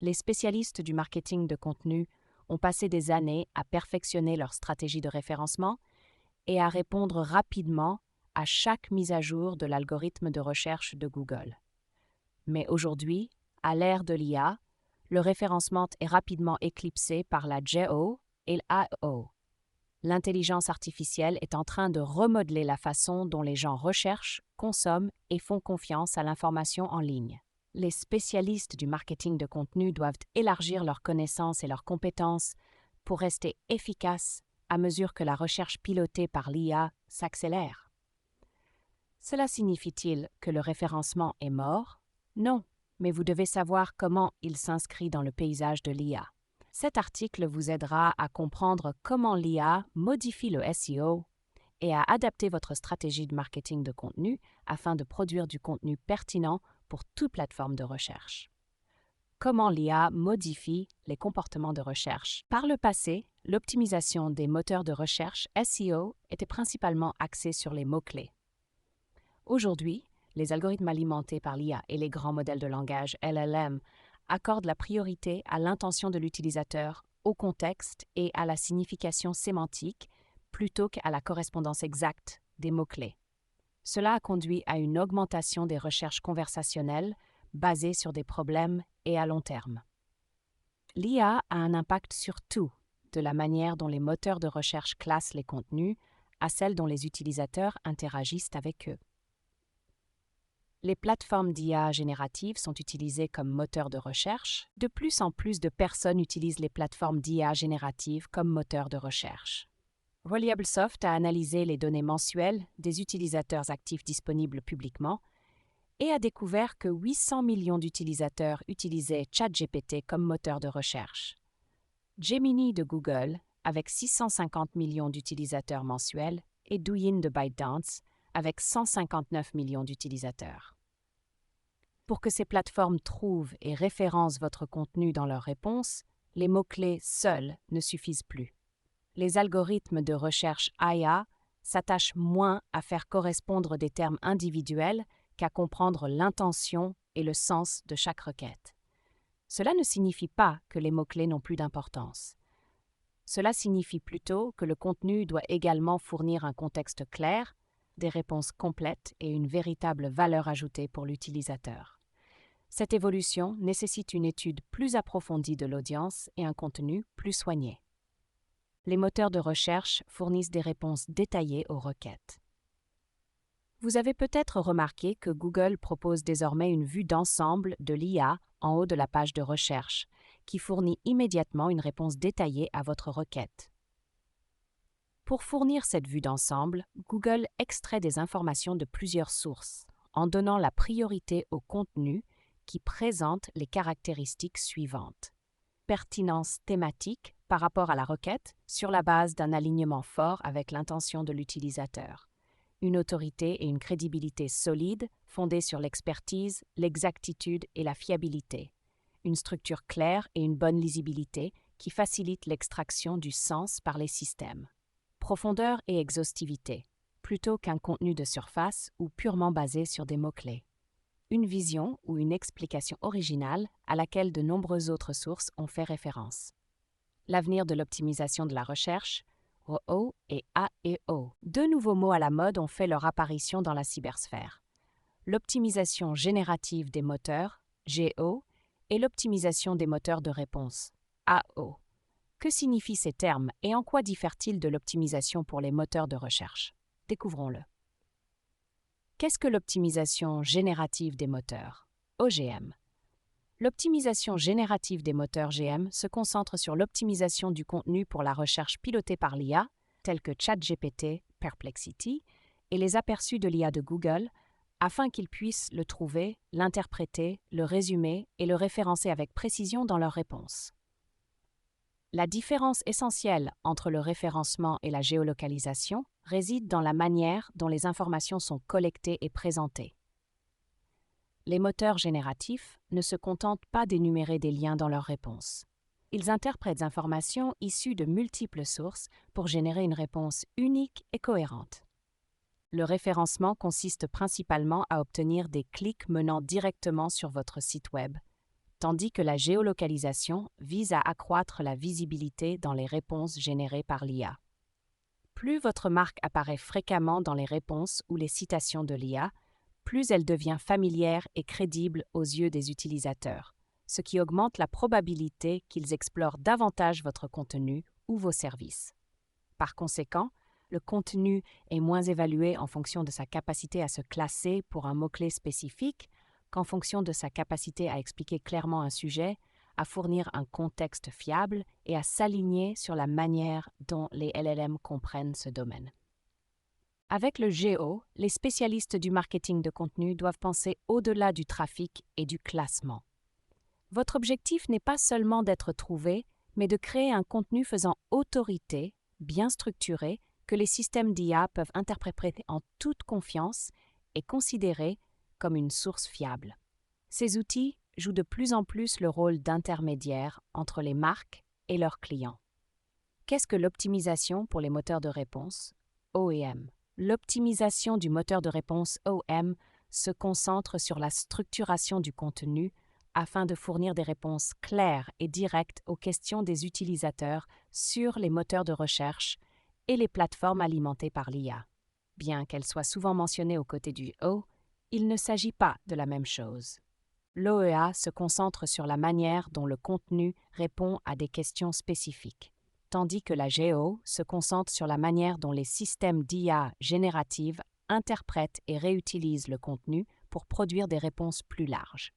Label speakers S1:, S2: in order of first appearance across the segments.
S1: Les spécialistes du marketing de contenu ont passé des années à perfectionner leur stratégie de référencement et à répondre rapidement à chaque mise à jour de l'algorithme de recherche de Google. Mais aujourd'hui, à l'ère de l'IA, le référencement est rapidement éclipsé par la GEO et l'AO. L'intelligence artificielle est en train de remodeler la façon dont les gens recherchent, consomment et font confiance à l'information en ligne. Les spécialistes du marketing de contenu doivent élargir leurs connaissances et leurs compétences pour rester efficaces à mesure que la recherche pilotée par l'IA s'accélère. Cela signifie-t-il que le référencement est mort? Non, mais vous devez savoir comment il s'inscrit dans le paysage de l'IA. Cet article vous aidera à comprendre comment l'IA modifie le SEO et à adapter votre stratégie de marketing de contenu afin de produire du contenu pertinent pour toute plateforme de recherche. Comment l'IA modifie les comportements de recherche. Par le passé, l'optimisation des moteurs de recherche SEO était principalement axée sur les mots-clés. Aujourd'hui, les algorithmes alimentés par l'IA et les grands modèles de langage LLM accordent la priorité à l'intention de l'utilisateur, au contexte et à la signification sémantique plutôt qu'à la correspondance exacte des mots-clés. Cela a conduit à une augmentation des recherches conversationnelles basées sur des problèmes et à long terme. L'IA a un impact sur tout, de la manière dont les moteurs de recherche classent les contenus à celle dont les utilisateurs interagissent avec eux. Les plateformes d'IA générative sont utilisées comme moteurs de recherche. De plus en plus de personnes utilisent les plateformes d'IA générative comme moteurs de recherche. Reliablesoft a analysé les données mensuelles des utilisateurs actifs disponibles publiquement et a découvert que 800 millions d'utilisateurs utilisaient ChatGPT comme moteur de recherche. Gemini de Google, avec 650 millions d'utilisateurs mensuels, et Douyin de ByteDance, avec 159 millions d'utilisateurs. Pour que ces plateformes trouvent et référencent votre contenu dans leurs réponses, les mots-clés seuls ne suffisent plus. Les algorithmes de recherche IA s'attachent moins à faire correspondre des termes individuels qu'à comprendre l'intention et le sens de chaque requête. Cela ne signifie pas que les mots-clés n'ont plus d'importance. Cela signifie plutôt que le contenu doit également fournir un contexte clair, des réponses complètes et une véritable valeur ajoutée pour l'utilisateur. Cette évolution nécessite une étude plus approfondie de l'audience et un contenu plus soigné. Les moteurs de recherche fournissent des réponses détaillées aux requêtes. Vous avez peut-être remarqué que Google propose désormais une vue d'ensemble de l'IA en haut de la page de recherche, qui fournit immédiatement une réponse détaillée à votre requête. Pour fournir cette vue d'ensemble, Google extrait des informations de plusieurs sources, en donnant la priorité au contenu qui présente les caractéristiques suivantes. Pertinence thématique par rapport à la requête sur la base d'un alignement fort avec l'intention de l'utilisateur. Une autorité et une crédibilité solides fondées sur l'expertise, l'exactitude et la fiabilité. Une structure claire et une bonne lisibilité qui facilite l'extraction du sens par les systèmes. Profondeur et exhaustivité, plutôt qu'un contenu de surface ou purement basé sur des mots-clés. Une vision ou une explication originale à laquelle de nombreuses autres sources ont fait référence. L'avenir de l'optimisation de la recherche, ROO et AEO. Deux nouveaux mots à la mode ont fait leur apparition dans la cybersphère. L'optimisation générative des moteurs, GO, et l'optimisation des moteurs de réponse, AO. Que signifient ces termes et en quoi diffèrent-ils de l'optimisation pour les moteurs de recherche? Découvrons-le. Qu'est-ce que l'optimisation générative des moteurs, OGM? L'optimisation générative des moteurs GM se concentre sur l'optimisation du contenu pour la recherche pilotée par l'IA, telle que ChatGPT, Perplexity, et les aperçus de l'IA de Google, afin qu'ils puissent le trouver, l'interpréter, le résumer et le référencer avec précision dans leurs réponses. La différence essentielle entre le référencement et la géolocalisation réside dans la manière dont les informations sont collectées et présentées. Les moteurs génératifs ne se contentent pas d'énumérer des liens dans leurs réponses. Ils interprètent des informations issues de multiples sources pour générer une réponse unique et cohérente. Le référencement consiste principalement à obtenir des clics menant directement sur votre site Web, tandis que la géolocalisation vise à accroître la visibilité dans les réponses générées par l'IA. Plus votre marque apparaît fréquemment dans les réponses ou les citations de l'IA, plus elle devient familière et crédible aux yeux des utilisateurs, ce qui augmente la probabilité qu'ils explorent davantage votre contenu ou vos services. Par conséquent, le contenu est moins évalué en fonction de sa capacité à se classer pour un mot-clé spécifique qu'en fonction de sa capacité à expliquer clairement un sujet, à fournir un contexte fiable et à s'aligner sur la manière dont les LLM comprennent ce domaine. Avec le GEO, les spécialistes du marketing de contenu doivent penser au-delà du trafic et du classement. Votre objectif n'est pas seulement d'être trouvé, mais de créer un contenu faisant autorité, bien structuré, que les systèmes d'IA peuvent interpréter en toute confiance et considérer comme une source fiable. Ces outils jouent de plus en plus le rôle d'intermédiaire entre les marques et leurs clients. Qu'est-ce que l'optimisation pour les moteurs de réponse, OEM? L'optimisation du moteur de réponse OEM se concentre sur la structuration du contenu afin de fournir des réponses claires et directes aux questions des utilisateurs sur les moteurs de recherche et les plateformes alimentées par l'IA. Bien qu'elle soit souvent mentionnée aux côtés du O, il ne s'agit pas de la même chose. L'OEA se concentre sur la manière dont le contenu répond à des questions spécifiques, tandis que la GEO se concentre sur la manière dont les systèmes d'IA générative interprètent et réutilisent le contenu pour produire des réponses plus larges.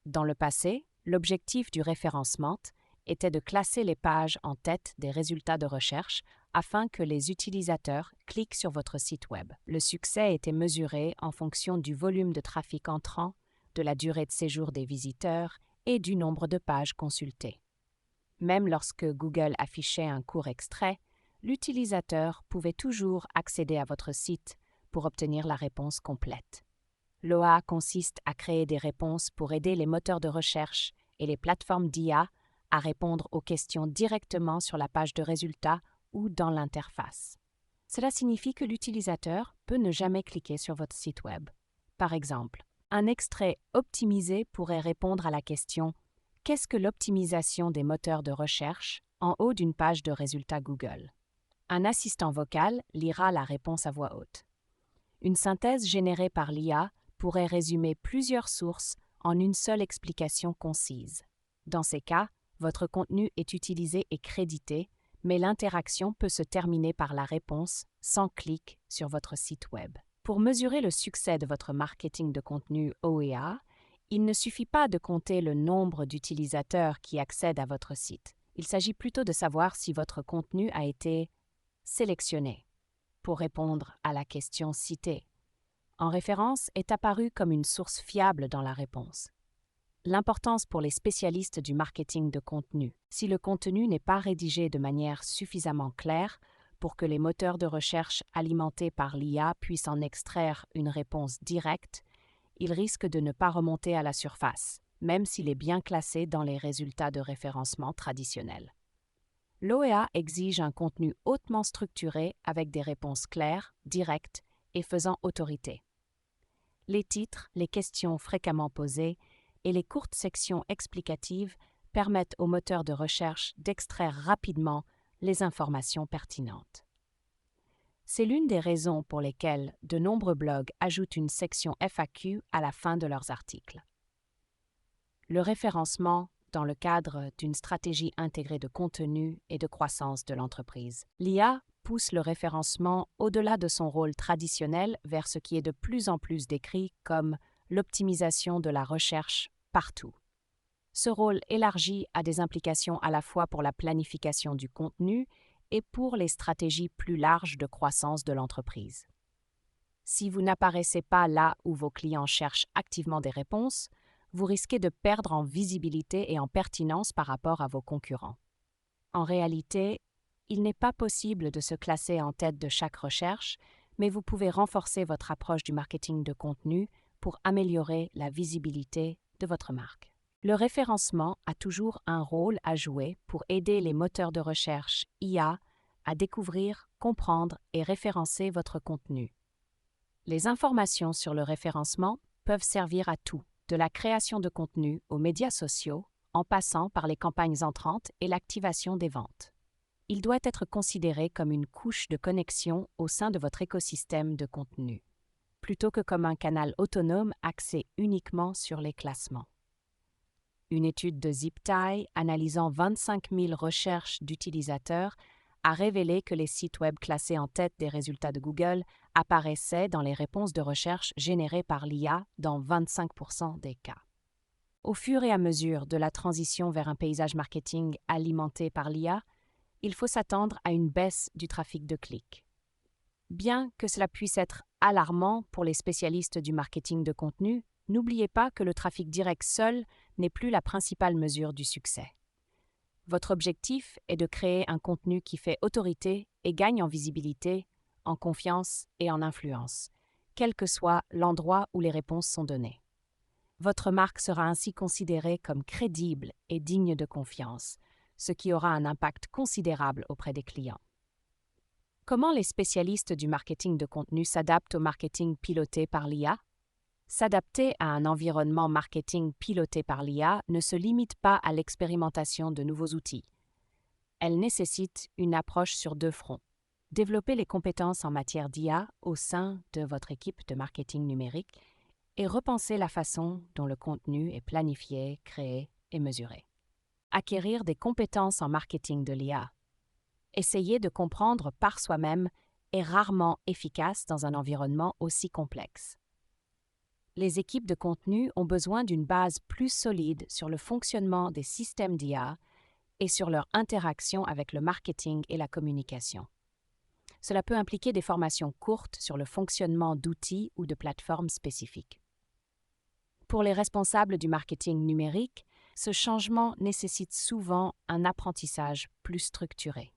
S1: Dans le passé, l'objectif du référencement était de classer les pages en tête des résultats de recherche afin que les utilisateurs cliquent sur votre site Web. Le succès était mesuré en fonction du volume de trafic entrant, de la durée de séjour des visiteurs et du nombre de pages consultées. Même lorsque Google affichait un court extrait, l'utilisateur pouvait toujours accéder à votre site pour obtenir la réponse complète. L'OA consiste à créer des réponses pour aider les moteurs de recherche et les plateformes d'IA à répondre aux questions directement sur la page de résultats ou dans l'interface. Cela signifie que l'utilisateur peut ne jamais cliquer sur votre site Web. Par exemple, un extrait optimisé pourrait répondre à la question « Qu'est-ce que l'optimisation des moteurs de recherche ?» en haut d'une page de résultats Google. Un assistant vocal lira la réponse à voix haute. Une synthèse générée par l'IA pourrait résumer plusieurs sources en une seule explication concise. Dans ces cas, votre contenu est utilisé et crédité, mais l'interaction peut se terminer par la réponse sans clic sur votre site Web. Pour mesurer le succès de votre marketing de contenu OEA, il ne suffit pas de compter le nombre d'utilisateurs qui accèdent à votre site. Il s'agit plutôt de savoir si votre contenu a été sélectionné pour répondre à la question citée. En référence est apparue comme une source fiable dans la réponse. L'importance pour les spécialistes du marketing de contenu. Si le contenu n'est pas rédigé de manière suffisamment claire pour que les moteurs de recherche alimentés par l'IA puissent en extraire une réponse directe, il risque de ne pas remonter à la surface, même s'il est bien classé dans les résultats de référencement traditionnels. L'OEA exige un contenu hautement structuré avec des réponses claires, directes et faisant autorité. Les titres, les questions fréquemment posées et les courtes sections explicatives permettent aux moteurs de recherche d'extraire rapidement les informations pertinentes. C'est l'une des raisons pour lesquelles de nombreux blogs ajoutent une section FAQ à la fin de leurs articles. Le référencement dans le cadre d'une stratégie intégrée de contenu et de croissance de l'entreprise. L'IA pousse le référencement au-delà de son rôle traditionnel vers ce qui est de plus en plus décrit comme l'optimisation de la recherche partout. Ce rôle élargi a des implications à la fois pour la planification du contenu et pour les stratégies plus larges de croissance de l'entreprise. Si vous n'apparaissez pas là où vos clients cherchent activement des réponses, vous risquez de perdre en visibilité et en pertinence par rapport à vos concurrents. En réalité, il n'est pas possible de se classer en tête de chaque recherche, mais vous pouvez renforcer votre approche du marketing de contenu pour améliorer la visibilité de votre marque. Le référencement a toujours un rôle à jouer pour aider les moteurs de recherche IA à découvrir, comprendre et référencer votre contenu. Les informations sur le référencement peuvent servir à tout, de la création de contenu aux médias sociaux, en passant par les campagnes entrantes et l'activation des ventes. Il doit être considéré comme une couche de connexion au sein de votre écosystème de contenu, plutôt que comme un canal autonome axé uniquement sur les classements. Une étude de ZipTie analysant 25 000 recherches d'utilisateurs a révélé que les sites web classés en tête des résultats de Google apparaissaient dans les réponses de recherche générées par l'IA dans 25% des cas. Au fur et à mesure de la transition vers un paysage marketing alimenté par l'IA, il faut s'attendre à une baisse du trafic de clics. Bien que cela puisse être alarmant pour les spécialistes du marketing de contenu, n'oubliez pas que le trafic direct seul n'est plus la principale mesure du succès. Votre objectif est de créer un contenu qui fait autorité et gagne en visibilité, en confiance et en influence, quel que soit l'endroit où les réponses sont données. Votre marque sera ainsi considérée comme crédible et digne de confiance, ce qui aura un impact considérable auprès des clients. Comment les spécialistes du marketing de contenu s'adaptent au marketing piloté par l'IA? S'adapter à un environnement marketing piloté par l'IA ne se limite pas à l'expérimentation de nouveaux outils. Elle nécessite une approche sur deux fronts. Développer les compétences en matière d'IA au sein de votre équipe de marketing numérique et repenser la façon dont le contenu est planifié, créé et mesuré. Acquérir des compétences en marketing de l'IA. Essayer de comprendre par soi-même est rarement efficace dans un environnement aussi complexe. Les équipes de contenu ont besoin d'une base plus solide sur le fonctionnement des systèmes d'IA et sur leur interaction avec le marketing et la communication. Cela peut impliquer des formations courtes sur le fonctionnement d'outils ou de plateformes spécifiques. Pour les responsables du marketing numérique, ce changement nécessite souvent un apprentissage plus structuré.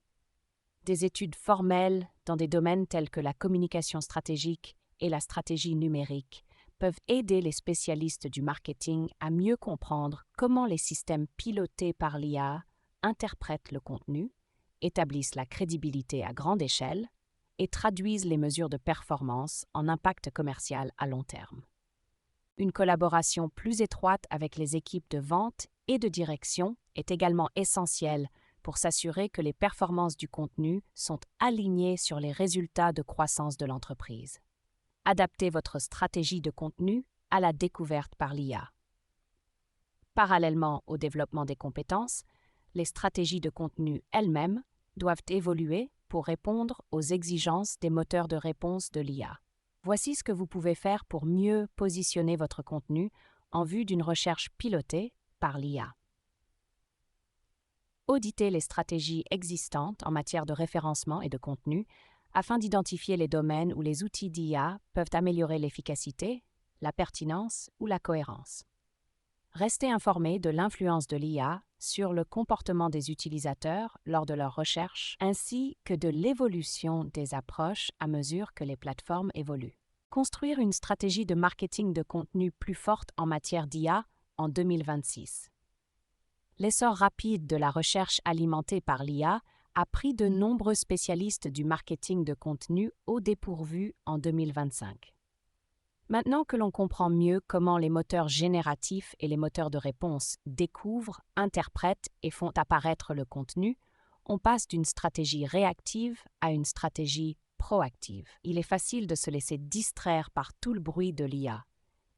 S1: Des études formelles dans des domaines tels que la communication stratégique et la stratégie numérique peuvent aider les spécialistes du marketing à mieux comprendre comment les systèmes pilotés par l'IA interprètent le contenu, établissent la crédibilité à grande échelle et traduisent les mesures de performance en impact commercial à long terme. Une collaboration plus étroite avec les équipes de vente et de direction est également essentielle pour s'assurer que les performances du contenu sont alignées sur les résultats de croissance de l'entreprise. Adaptez votre stratégie de contenu à la découverte par l'IA. Parallèlement au développement des compétences, les stratégies de contenu elles-mêmes doivent évoluer pour répondre aux exigences des moteurs de réponse de l'IA. Voici ce que vous pouvez faire pour mieux positionner votre contenu en vue d'une recherche pilotée par l'IA. Auditez les stratégies existantes en matière de référencement et de contenu afin d'identifier les domaines où les outils d'IA peuvent améliorer l'efficacité, la pertinence ou la cohérence. Restez informé de l'influence de l'IA sur le comportement des utilisateurs lors de leurs recherches, ainsi que de l'évolution des approches à mesure que les plateformes évoluent. Construire une stratégie de marketing de contenu plus forte en matière d'IA en 2026. L'essor rapide de la recherche alimentée par l'IA a pris de nombreux spécialistes du marketing de contenu au dépourvu en 2025. Maintenant que l'on comprend mieux comment les moteurs génératifs et les moteurs de réponse découvrent, interprètent et font apparaître le contenu, on passe d'une stratégie réactive à une stratégie proactive. Il est facile de se laisser distraire par tout le bruit de l'IA.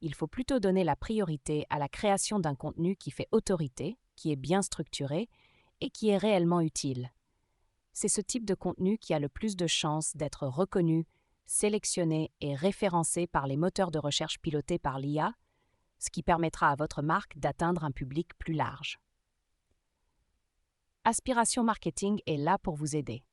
S1: Il faut plutôt donner la priorité à la création d'un contenu qui fait autorité, qui est bien structuré et qui est réellement utile. C'est ce type de contenu qui a le plus de chances d'être reconnu, sélectionné et référencé par les moteurs de recherche pilotés par l'IA, ce qui permettra à votre marque d'atteindre un public plus large. Aspiration Marketing est là pour vous aider.